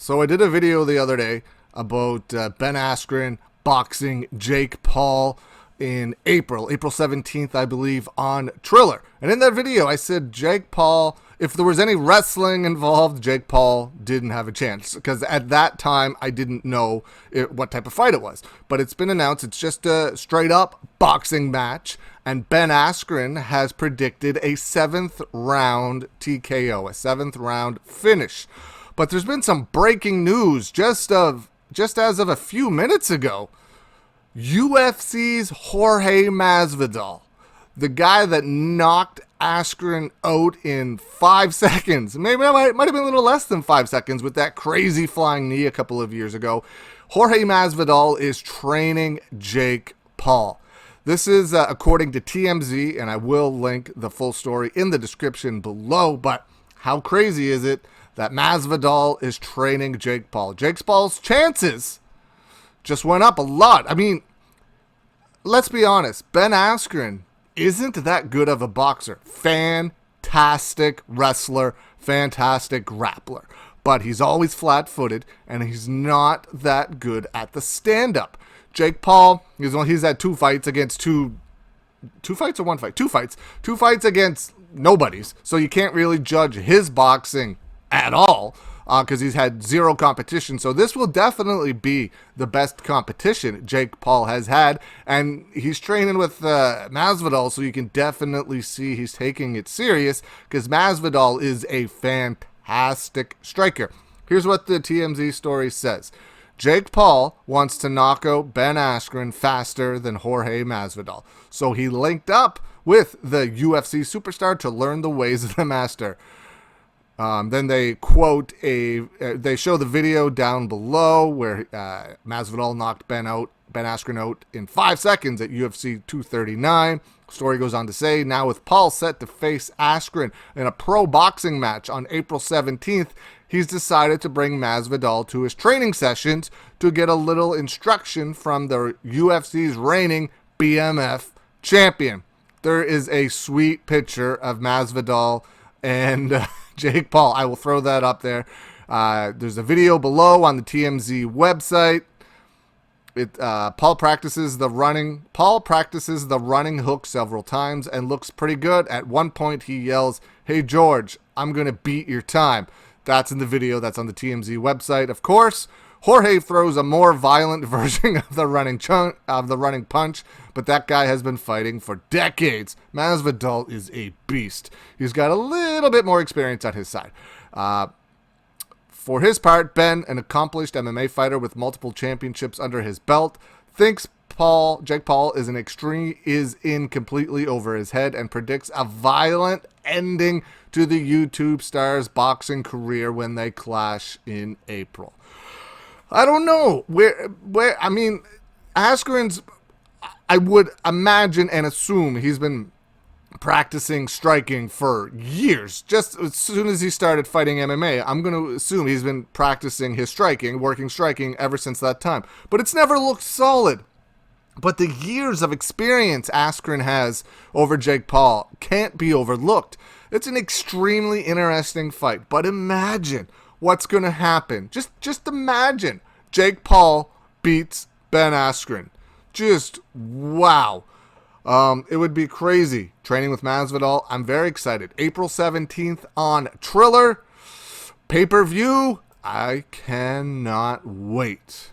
So I did a video the other day about Ben Askren boxing Jake Paul in April 17th, I believe, on Triller. And in that video, I said Jake Paul, if there was any wrestling involved, Jake Paul didn't have a chance. Because at that time, I didn't know what type of fight it was. But it's been announced it's just a straight-up boxing match. And Ben Askren has predicted a 7th round TKO, a 7th round finish. But there's been some breaking news just as of a few minutes ago. UFC's Jorge Masvidal, the guy that knocked Askren out in 5 seconds. Maybe it might have been a little less than 5 seconds with that crazy flying knee a couple of years ago. Jorge Masvidal is training Jake Paul. This is according to TMZ, and I will link the full story in the description below. But how crazy is it that Masvidal is training Jake Paul? Jake Paul's chances just went up a lot. I mean, let's be honest. Ben Askren isn't that good of a boxer. Fantastic wrestler, fantastic grappler. But he's always flat-footed, and he's not that good at the stand-up. Jake Paul, he's had two fights against two fights or one fight? Two fights. Two fights against nobodies. So you can't really judge his boxing at all because he's had zero competition. So this will definitely be the best competition Jake Paul has had. And he's training with Masvidal, so you can definitely see he's taking it serious because Masvidal is a fantastic striker. Here's what the TMZ story says. Jake Paul wants to knock out Ben Askren faster than Jorge Masvidal. So he linked up with the UFC superstar to learn the ways of the master. Then they quote they show the video down below where Masvidal knocked Ben Askren out in 5 seconds at UFC 239. Story goes on to say, now with Paul set to face Askren in a pro boxing match on April 17th, he's decided to bring Masvidal to his training sessions to get a little instruction from the UFC's reigning BMF champion. There is a sweet picture of Masvidal and Jake Paul. I will throw that up there. There's a video below on the TMZ website. Paul practices the running hook several times and looks pretty good. At one point, he yells, "Hey George, I'm gonna beat your time." That's in the video. That's on the TMZ website. Of course, Jorge throws a more violent version of the running punch, but that guy has been fighting for decades. Masvidal is a beast. He's got a little bit more experience at his side. For his part, Ben, an accomplished MMA fighter with multiple championships under his belt, thinks Jake Paul is in completely over his head and predicts a violent ending to the YouTube star's boxing career when they clash in April. I don't know I mean, Askren's, I would imagine and assume he's been practicing striking for years. Just as soon as he started fighting MMA, I'm going to assume he's been practicing his working striking ever since that time. But it's never looked solid. But the years of experience Askren has over Jake Paul can't be overlooked. It's an extremely interesting fight. But imagine what's going to happen. Just imagine Jake Paul beats Ben Askren. Just wow. It would be crazy. Training with Masvidal. I'm very excited. April 17th on Triller. Pay-per-view. I cannot wait.